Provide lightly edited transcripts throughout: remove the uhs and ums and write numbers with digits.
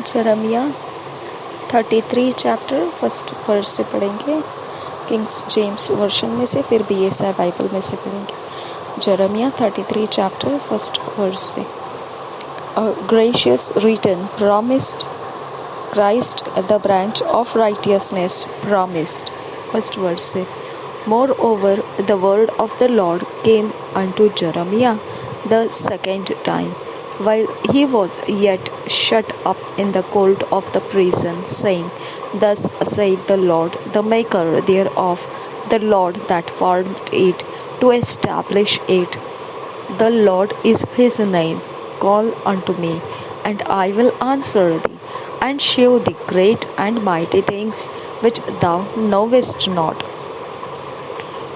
जरमिया 33 chapter first verse से पढ़ेंगे। Kings James version में से, फिर BSI बाइबल में से पढ़ेंगे। जरमिया 33 चैप्टर फर्स्ट वर्स से। A gracious return promised Christ, the branch of righteousness promised. First verse से. Moreover, the word of the Lord came unto Jeremiah the second time, while he was yet shut up in the court of the prison, saying, Thus saith the Lord, the maker thereof, the Lord that formed it, to establish it. The Lord is his name. Call unto me, and I will answer thee, and shew thee great and mighty things which thou knowest not.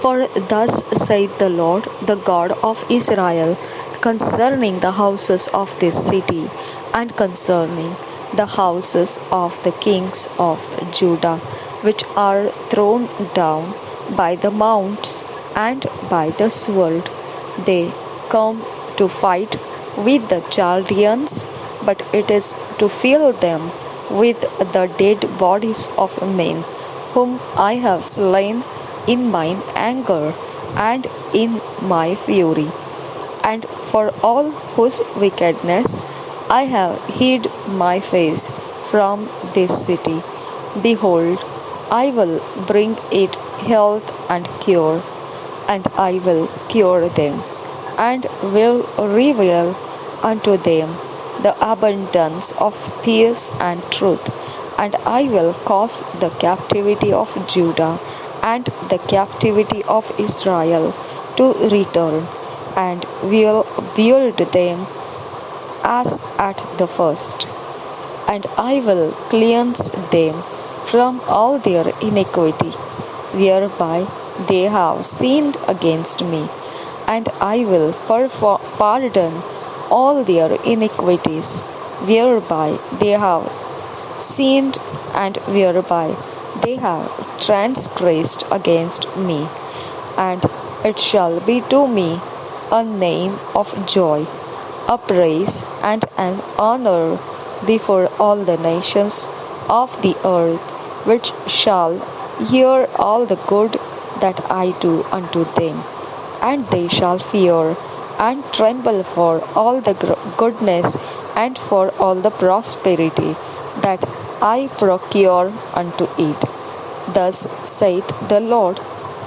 For thus saith the Lord, the God of Israel, concerning the houses of this city, and concerning the houses of the kings of Judah, which are thrown down by the mounts and by the sword. They come to fight with the Chaldeans, but it is to fill them with the dead bodies of men, whom I have slain in mine anger and in my fury. And for all whose wickedness I have hid my face from this city. Behold, I will bring it health and cure, and I will cure them, and will reveal unto them the abundance of peace and truth. And I will cause the captivity of Judah and the captivity of Israel to return, and will build them as at the first. And I will cleanse them from all their iniquity, whereby they have sinned against me, and I will pardon all their iniquities, whereby they have sinned and whereby they have transgressed against me. And it shall be to me a name of joy, a praise and an honor before all the nations of the earth, which shall hear all the good that I do unto them. And they shall fear and tremble for all the goodness and for all the prosperity that I procure unto it. Thus saith the Lord,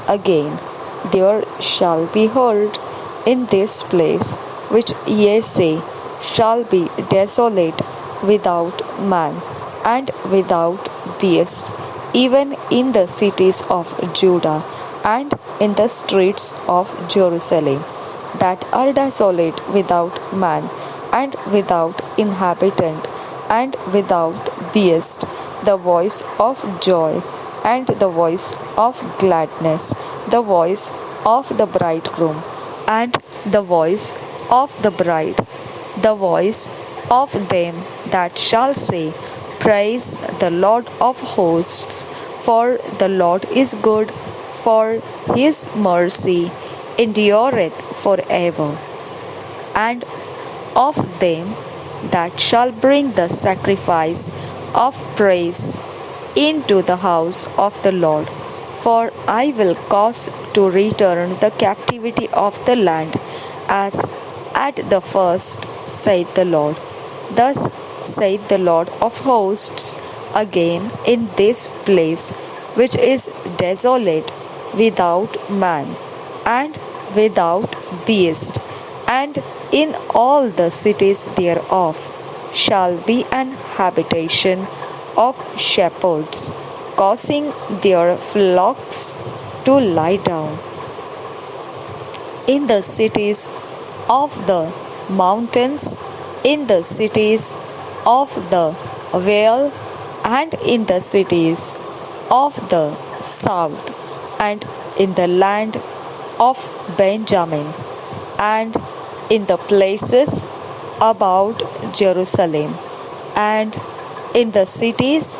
again, there shall be heard in this place, which ye say shall be desolate without man and without beast, even in the cities of Judah and in the streets of Jerusalem, that are desolate without man and without inhabitant and without beast, the voice of joy and the voice of gladness, the voice of the bridegroom and the voice of the bride, the voice of them that shall say, Praise the Lord of hosts, for the Lord is good, for his mercy endureth forever. And of them that shall bring the sacrifice of praise into the house of the Lord. For I will cause to return the captivity of the land as at the first, saith the Lord. Thus saith the Lord of hosts, again in this place, which is desolate without man and without beast, and in all the cities thereof shall be an habitation of shepherds, causing their flocks to lie down. In the cities of the mountains, in the cities of the vale, and in the cities of the south, and in the land of Benjamin, and in the places about Jerusalem, and in the cities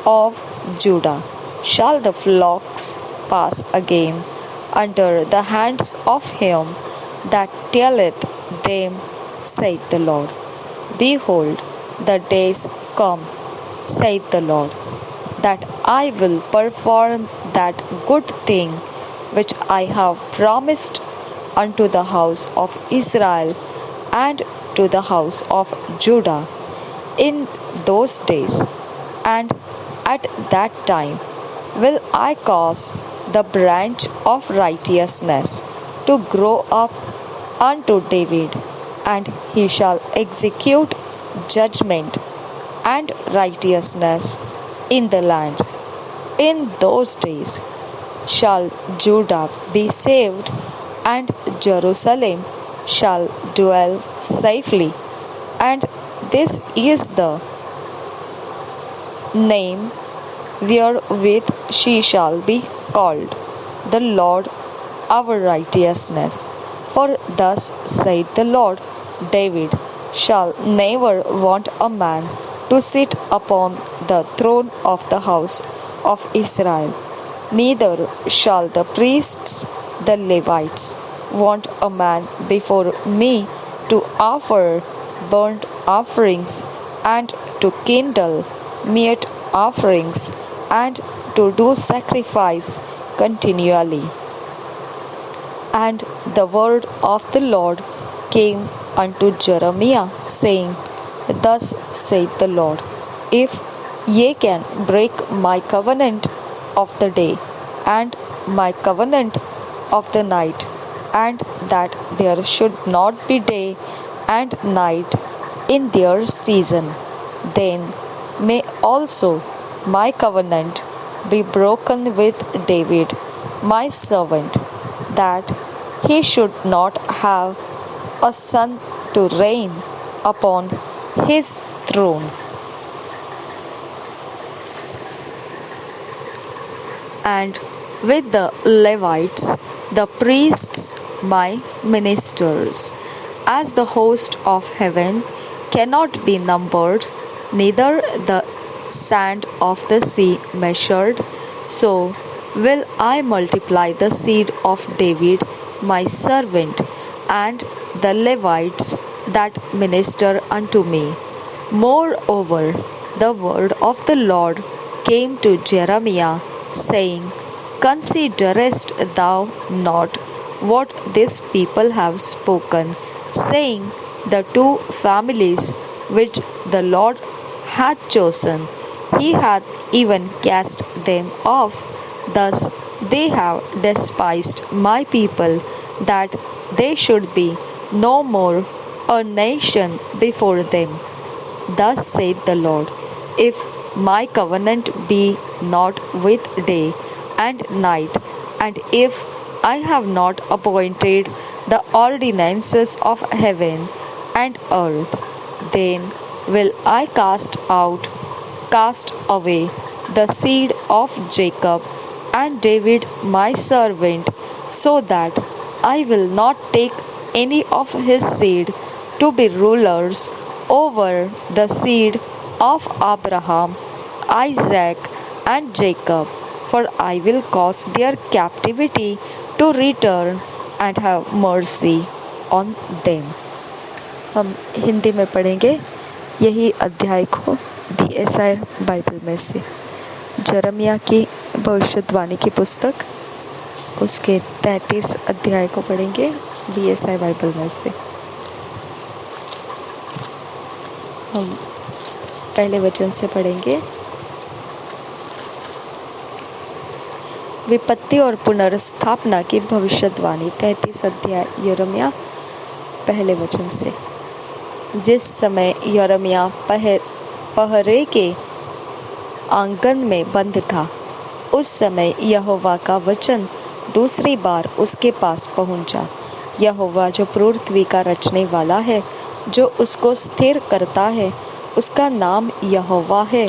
of Judah shall the flocks pass again under the hands of him that telleth them, saith the Lord. Behold, the days Come, saith the Lord, that I will perform that good thing which I have promised unto the house of Israel and to the house of Judah in those days, and at that time will I cause the branch of righteousness to grow up unto David, and he shall execute judgment and righteousness in the land. In those days shall Judah be saved, and Jerusalem shall dwell safely. And this is the name wherewith she shall be called, the Lord our righteousness. For thus saith the Lord, David shall never want a man to sit upon the throne of the house of Israel, neither shall the priests, the Levites, want a man before me to offer burnt offerings and to kindle meat offerings and to do sacrifice continually. And the word of the Lord came unto Jeremiah, saying, Thus saith the Lord, if ye can break my covenant of the day and my covenant of the night, and that there should not be day and night in their season, then may also my covenant be broken with David, my servant, that he should not have a son to reign upon his throne. And with the Levites, the priests, my ministers, as the host of heaven cannot be numbered, neither the sand of the sea measured, so will I multiply the seed of David my servant, and the Levites that minister unto me. Moreover, the word of the Lord came to Jeremiah, saying, Considerest thou not what this people have spoken, saying, The two families which the Lord hath chosen, he hath even cast them off. Thus they have despised my people, that they should be no more a nation before them. Thus saith the Lord, if my covenant be not with day and night, and if I have not appointed the ordinances of heaven and earth, then will I cast away the seed of Jacob and David my servant, so that I will not take any of his seed to be rulers over the seed of Abraham, Isaac, and Jacob, for I will cause their captivity to return and have mercy on them. हम हिंदी में पढ़ेंगे यही अध्याय को BSI Bible में से। जरमिया की भविष्यवाणी की पुस्तक उसके 33 अध्याय को पढ़ेंगे BSI बाइबल में से। हम पहले वचन से पढ़ेंगे। विपत्ति और पुनर्स्थापना की भविष्यवाणी 33 अध्याय यिर्मयाह पहले वचन से। जिस समय यिर्मयाह पहरे के आंगन में बंद था, उस समय यहोवा का वचन दूसरी बार उसके पास पहुंचा। यहोवा जो पृथ्वी का रचने वाला है, जो उसको स्थिर करता है, उसका नाम यहोवा है।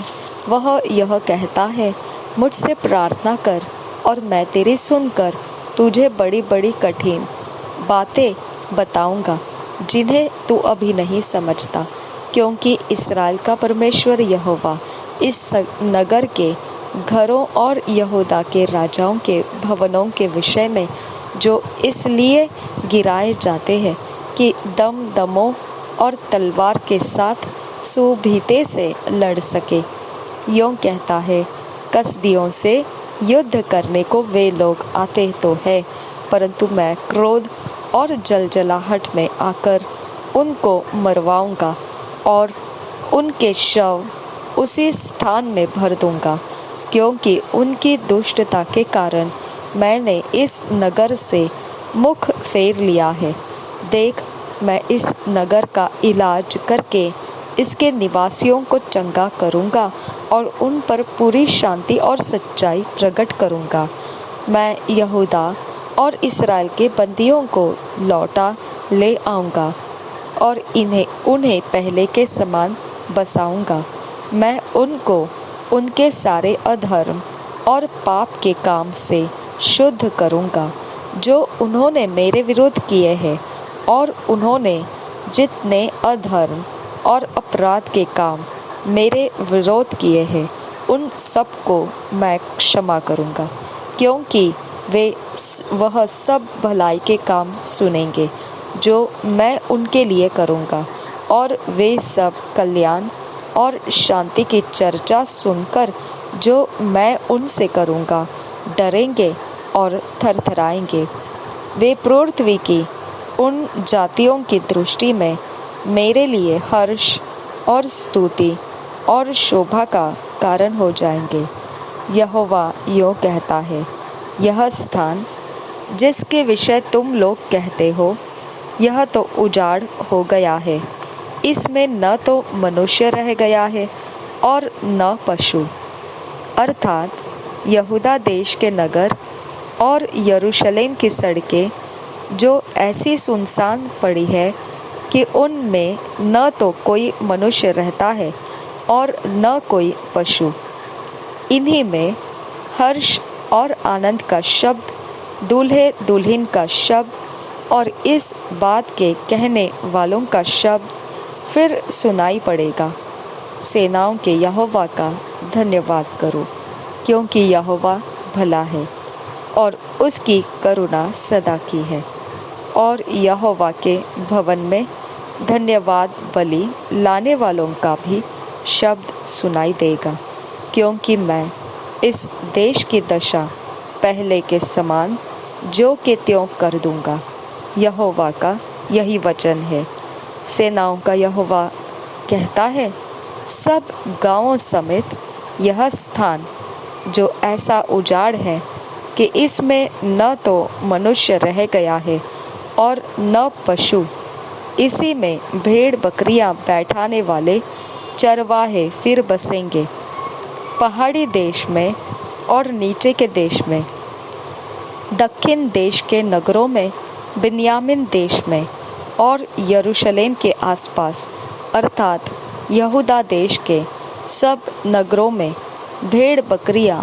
वह यह कहता है, मुझसे प्रार्थना कर और मैं तेरी सुनकर तुझे बड़ी बड़ी कठिन बातें बताऊंगा, जिन्हें तू अभी नहीं समझता। क्योंकि इस्राएल का परमेश्वर यहोवा इस नगर के घरों और यहूदा के राजाओं के भवनों के विषय में, जो इसलिए गिराए जाते हैं कि दमों और तलवार के साथ सुभीते से लड़ सके। यूँ कहता है, कसदियों से युद्ध करने को वे लोग आते तो है, परंतु मैं क्रोध और जलजलाहट में आकर उनको मरवाऊंगा और उनके शव उसी स्थान में भर दूंगा, क्योंकि उनकी दुष्टता के कारण मैंने इस नगर से मुख फेर लिया है। देख, मैं इस नगर का इलाज करके इसके निवासियों को चंगा करूंगा और उन पर पूरी शांति और सच्चाई प्रकट करूंगा। मैं यहूदा और इस्राएल के बंदियों को लौटा ले आऊंगा और उन्हें पहले के समान बसाऊंगा। मैं उनको उनके सारे अधर्म और पाप के काम से शुद्ध करूंगा जो उन्होंने मेरे विरुद्ध किए हैं, और उन्होंने जितने अधर्म और अपराध के काम मेरे विरोध किए हैं उन सब को मैं क्षमा करूंगा, क्योंकि वह सब भलाई के काम सुनेंगे जो मैं उनके लिए करूंगा, और वे सब कल्याण और शांति की चर्चा सुनकर जो मैं उनसे करूंगा डरेंगे और थरथराएंगे। वे पृथ्वी की उन जातियों की दृष्टि में मेरे लिए हर्ष और स्तुति और शोभा का कारण हो जाएंगे। यहोवा यूँ कहता है, यह स्थान जिसके विषय तुम लोग कहते हो, यह तो उजाड़ हो गया है, इसमें न तो मनुष्य रह गया है और न पशु, अर्थात यहूदा देश के नगर और यरूशलेम की सड़कें जो ऐसी सुनसान पड़ी है कि उनमें न तो कोई मनुष्य रहता है और न कोई पशु। इन्हीं में हर्ष और आनंद का शब्द, दूल्हे दुल्हन का शब्द और इस बात के कहने वालों का शब्द फिर सुनाई पड़ेगा, सेनाओं के यहोवा का धन्यवाद करो, क्योंकि यहोवा भला है और उसकी करुणा सदा की है। और यहोवा के भवन में धन्यवाद बलि लाने वालों का भी शब्द सुनाई देगा, क्योंकि मैं इस देश की दशा पहले के समान जो के त्यों कर दूंगा। यहोवा का यही वचन है। सेनाओं का यहोवा कहता है, सब गांवों समेत यह स्थान जो ऐसा उजाड़ है कि इसमें न तो मनुष्य रह गया है और न पशु, इसी में भेड़ बकरियां बैठाने वाले चरवाहे फिर बसेंगे। पहाड़ी देश में और नीचे के देश में, दक्षिण देश के नगरों में, बिन्यामीन देश में और यरूशलेम के आसपास अर्थात यहूदा देश के सब नगरों में भेड़ बकरियां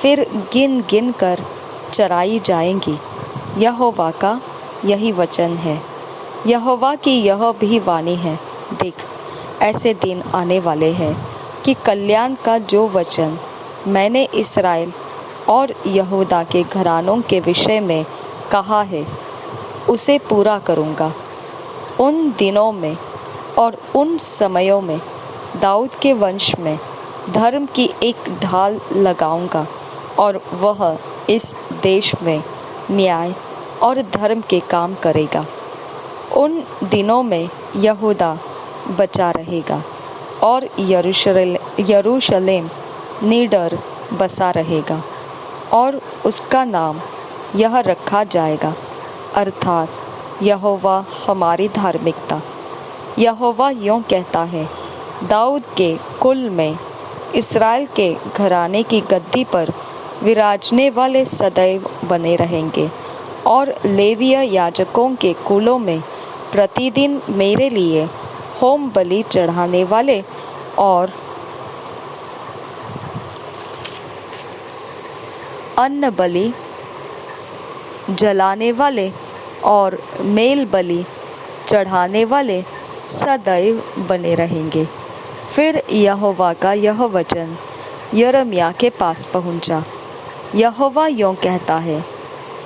फिर गिन गिन कर चराई जाएंगी। यहोवा का यही वचन है। यहोवा की यह भी वाणी है, देख, ऐसे दिन आने वाले हैं कि कल्याण का जो वचन मैंने इस्राएल और यहूदा के घरानों के विषय में कहा है उसे पूरा करूँगा। उन दिनों में और उन समयों में दाऊद के वंश में धर्म की एक ढाल लगाऊंगा और वह इस देश में न्याय और धर्म के काम करेगा। उन दिनों में यहूदा बचा रहेगा और यरूशलेम निडर बसा रहेगा, और उसका नाम यह रखा जाएगा, अर्थात यहोवा हमारी धार्मिकता। यहोवा यूँ कहता है, दाऊद के कुल में इस्राएल के घराने की गद्दी पर विराजने वाले सदैव बने रहेंगे, और लेवीय याजकों के कुलों में प्रतिदिन मेरे लिए होम बलि चढ़ाने वाले और अन्न बलि जलाने वाले और मेल बलि चढ़ाने वाले सदैव बने रहेंगे। फिर यहोवा का यह वचन यिर्मयाह के पास पहुंचा। यहोवा यूँ कहता है,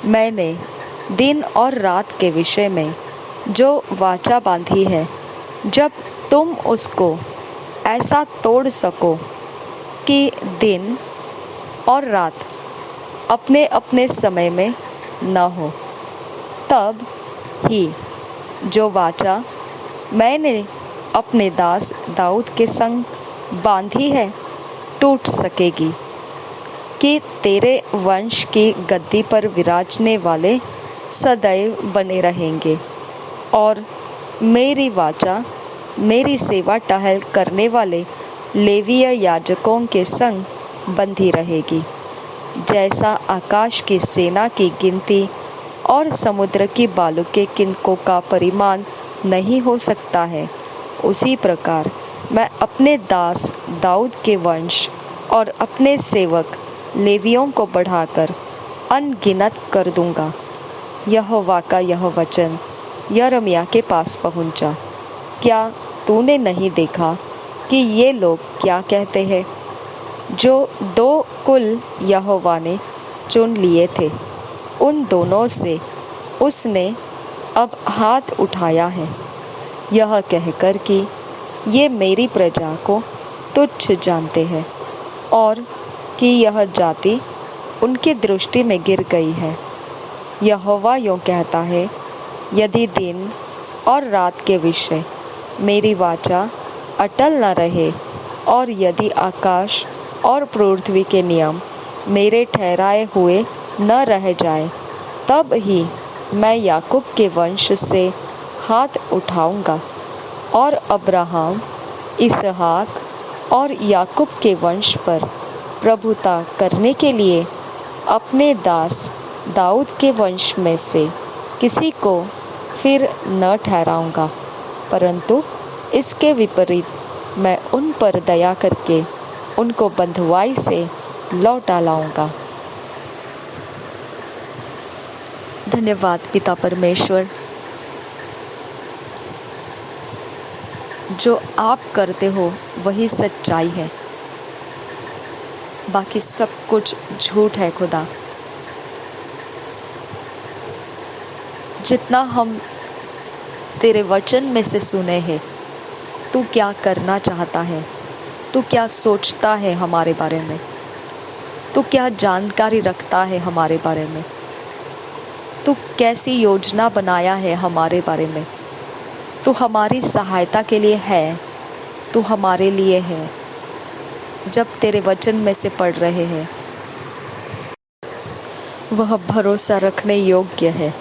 मैंने दिन और रात के विषय में जो वाचा बांधी है, जब तुम उसको ऐसा तोड़ सको कि दिन और रात अपने अपने समय में न हो। तब ही जो वाचा मैंने अपने दास दाऊद के संग बांधी है टूट सकेगी कि तेरे वंश की गद्दी पर विराजने वाले सदैव बने रहेंगे और मेरी वाचा मेरी सेवा टहल करने वाले लेवीय याजकों के संग बंधी रहेगी। जैसा आकाश की सेना की गिनती और समुद्र की बालू के किनकों का परिमाण नहीं हो सकता है, उसी प्रकार मैं अपने दास दाऊद के वंश और अपने सेवक लेवियों को बढ़ाकर अनगिनत कर दूंगा। यहोवा का यह वचन यिर्मयाह के पास पहुंचा। क्या तूने नहीं देखा कि ये लोग क्या कहते हैं? जो दो कुल यहोवा ने चुन लिए थे, उन दोनों से उसने अब हाथ उठाया है, यह कहकर कि ये मेरी प्रजा को तुच्छ जानते हैं और कि यह जाति उनकी दृष्टि में गिर गई है। यहोवा यूँ कहता है, यदि दिन और रात के विषय मेरी वाचा अटल न रहे और यदि आकाश और पृथ्वी के नियम मेरे ठहराए हुए न रह जाए, तब ही मैं याकूब के वंश से हाथ उठाऊंगा और अब्राहम, इसहाक और याकूब के वंश पर प्रभुता करने के लिए अपने दास दाऊद के वंश में से किसी को फिर न ठहराऊंगा, परंतु इसके विपरीत मैं उन पर दया करके उनको बंधुआई से लौटा लाऊंगा। धन्यवाद पिता परमेश्वर, जो आप करते हो वही सच्चाई है, बाकी सब कुछ झूठ है खुदा। जितना हम तेरे वचन में से सुने हैं, तू क्या करना चाहता है, तू क्या सोचता है हमारे बारे में, तू क्या जानकारी रखता है हमारे बारे में, तू कैसी योजना बनाया है हमारे बारे में। तू हमारी सहायता के लिए है, तू हमारे लिए है। जब तेरे वचन में से पढ़ रहे हैं, वह भरोसा रखने योग्य है,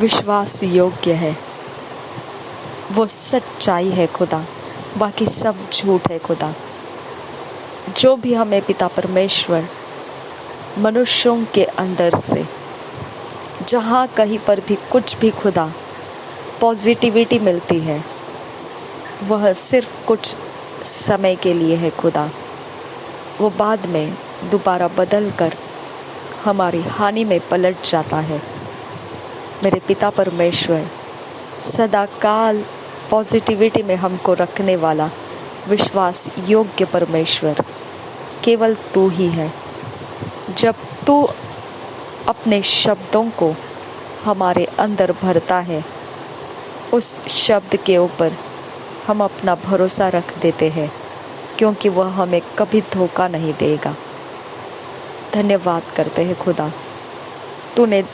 विश्वास योग्य है, वो सच्चाई है खुदा, बाकी सब झूठ है खुदा। जो भी हमें पिता परमेश्वर मनुष्यों के अंदर से जहाँ कहीं पर भी कुछ भी खुदा पॉजिटिविटी मिलती है, वह सिर्फ कुछ समय के लिए है खुदा। वो बाद में दोबारा बदल कर हमारी हानि में पलट जाता है। मेरे पिता परमेश्वर, सदा काल पॉजिटिविटी में हमको रखने वाला विश्वास योग्य परमेश्वर केवल तू ही है। जब तू अपने शब्दों को हमारे अंदर भरता है, उस शब्द के ऊपर हम अपना भरोसा रख देते हैं, क्योंकि वह हमें कभी धोखा नहीं देगा। धन्यवाद करते हैं खुदा, तूने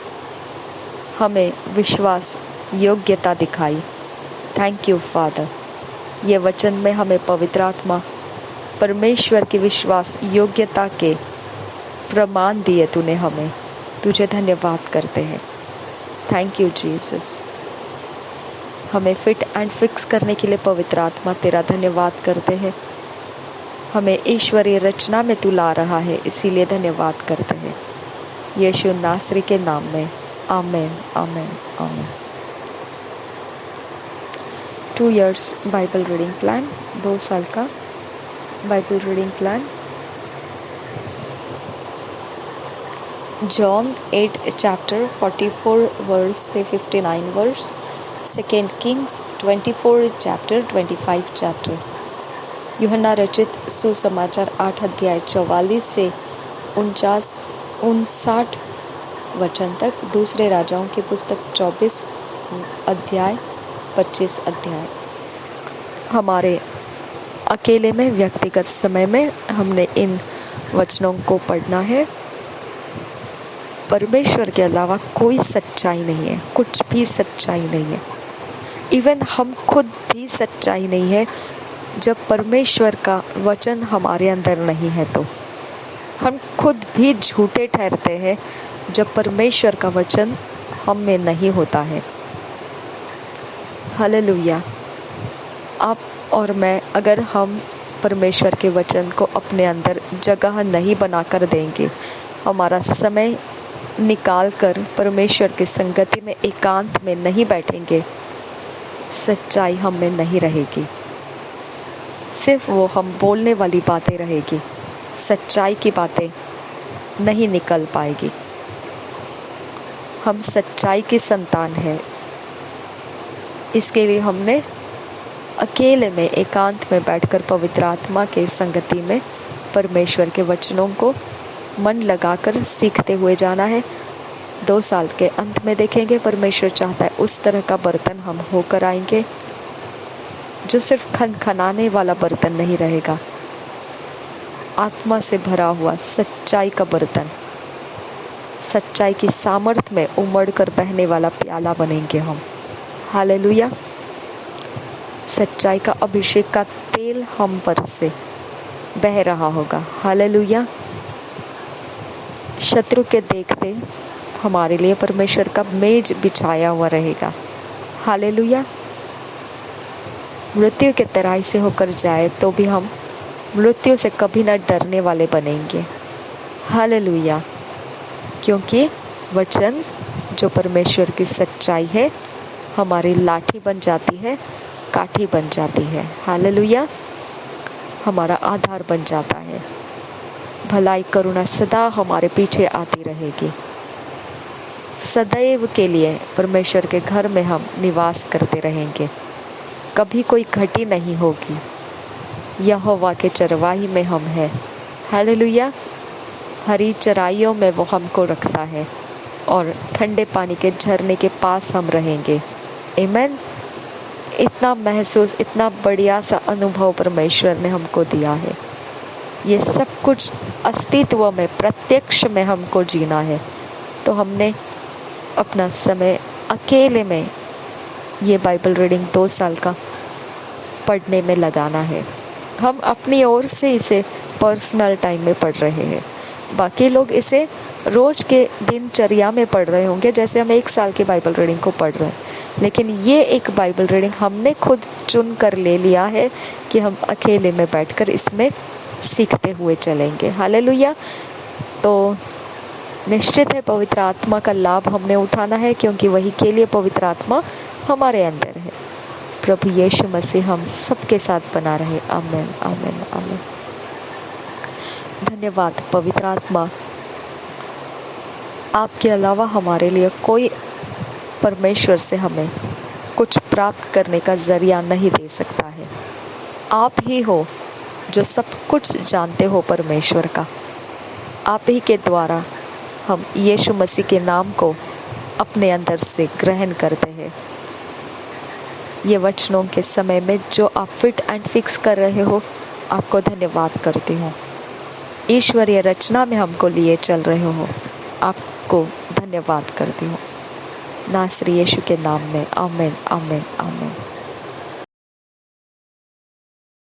हमें विश्वास योग्यता दिखाई। Thank you father. ये वचन में हमें पवित्र आत्मा परमेश्वर की विश्वास योग्यता के प्रमाण दिए तूने हमें। तुझे धन्यवाद करते हैं। Thank you Jesus. हमें फिट एंड फिक्स करने के लिए पवित्र आत्मा तेरा धन्यवाद करते हैं। हमें ईश्वरीय रचना में तू ला रहा है, इसीलिए धन्यवाद करते हैं। यीशु नासरी के नाम में आमेन, आमेन, आमेन। 2 years बाइबल रीडिंग प्लान, 2 साल का Bible reading plan. John 8 chapter 44 verse से 59 वर्स। 2 Kings 24 chapter 25 chapter. यूहन्ना रचित सुसमाचार 8 अध्याय 44 से 59 वचन तक। दूसरे राजाओं की पुस्तक 24 अध्याय 25 अध्याय। हमारे अकेले में व्यक्तिगत समय में हमने इन वचनों को पढ़ना है। परमेश्वर के अलावा कोई सच्चाई नहीं है, कुछ भी सच्चाई नहीं है। इवन हम खुद भी सच्चाई नहीं है। जब परमेश्वर का वचन हमारे अंदर नहीं है तो हम खुद भी झूठे ठहरते हैं जब परमेश्वर का वचन हम में नहीं होता है। हालेलुया। आप और मैं, अगर हम परमेश्वर के वचन को अपने अंदर जगह नहीं बनाकर देंगे, हमारा समय निकाल कर परमेश्वर की संगति में एकांत में नहीं बैठेंगे, सच्चाई हम में नहीं रहेगी। सिर्फ वो हम बोलने वाली बातें रहेगी, सच्चाई की बातें नहीं निकल पाएगी। हम सच्चाई की संतान हैं, इसके लिए हमने अकेले में एकांत में बैठकर पवित्र आत्मा के संगति में परमेश्वर के वचनों को मन लगाकर सीखते हुए जाना है। 2 साल के अंत में देखेंगे, परमेश्वर चाहता है उस तरह का बर्तन हम होकर आएंगे जो सिर्फ खनखनाने वाला बर्तन नहीं रहेगा, आत्मा से भरा हुआ सच्चाई का बर्तन, सच्चाई की सामर्थ में उमड़ कर बहने वाला प्याला बनेंगे हम। हालेलुया। सच्चाई का अभिषेक का तेल हम पर से बह रहा होगा। हालेलुया। शत्रु के देखते हमारे लिए परमेश्वर का मेज बिछाया हुआ रहेगा। हालेलुया। मृत्यु के तराई से होकर जाए तो भी हम मृत्यु से कभी न डरने वाले बनेंगे। हालेलुया। क्योंकि वचन जो परमेश्वर की सच्चाई है हमारी लाठी बन जाती है, काठी बन जाती है। हालेलुया। हमारा आधार बन जाता है। भलाई करुणा सदा हमारे पीछे आती रहेगी। सदैव के लिए परमेश्वर के घर में हम निवास करते रहेंगे, कभी कोई घटी नहीं होगी। यहोवा के चरवाही में हम हैं। हालेलुया। हरी चराइयों में वो हमको रखता है और ठंडे पानी के झरने के पास हम रहेंगे। आमीन। इतना महसूस, इतना बढ़िया सा अनुभव परमेश्वर ने हमको दिया है। ये सब कुछ अस्तित्व में, प्रत्यक्ष में हमको जीना है, तो हमने अपना समय अकेले में ये बाइबल रीडिंग 2 साल का पढ़ने में लगाना है। हम अपनी ओर से इसे पर्सनल टाइम में पढ़ रहे हैं, बाकी लोग इसे रोज के दिनचर्या में पढ़ रहे होंगे, जैसे हम 1 साल की बाइबल रीडिंग को पढ़ रहे हैं। लेकिन ये एक बाइबल रीडिंग हमने खुद चुन कर ले लिया है कि हम अकेले में बैठकर इसमें सीखते हुए चलेंगे। हालेलुया। तो निश्चित है पवित्र आत्मा का लाभ हमने उठाना है, क्योंकि वही के लिए पवित्र आत्मा हमारे अंदर है। प्रभु यीशु मसीह हम सबके साथ बना रहे। आमीन, आमीन, आमीन। धन्यवाद पवित्र आत्मा। आपके अलावा हमारे लिए कोई परमेश्वर से हमें कुछ प्राप्त करने का जरिया नहीं दे सकता है। आप ही हो जो सब कुछ जानते हो परमेश्वर का। आप ही के द्वारा हम यीशु मसीह के नाम को अपने अंदर से ग्रहण करते हैं। ये वचनों के समय में जो आप फिट एंड फिक्स कर रहे हो, आपको धन्यवाद करती हूँ। ईश्वरीय रचना में हमको लिए चल रहे हो, आपको धन्यवाद करती हूँ। नासरी यीशु के नाम में आमीन, आमीन, आमीन।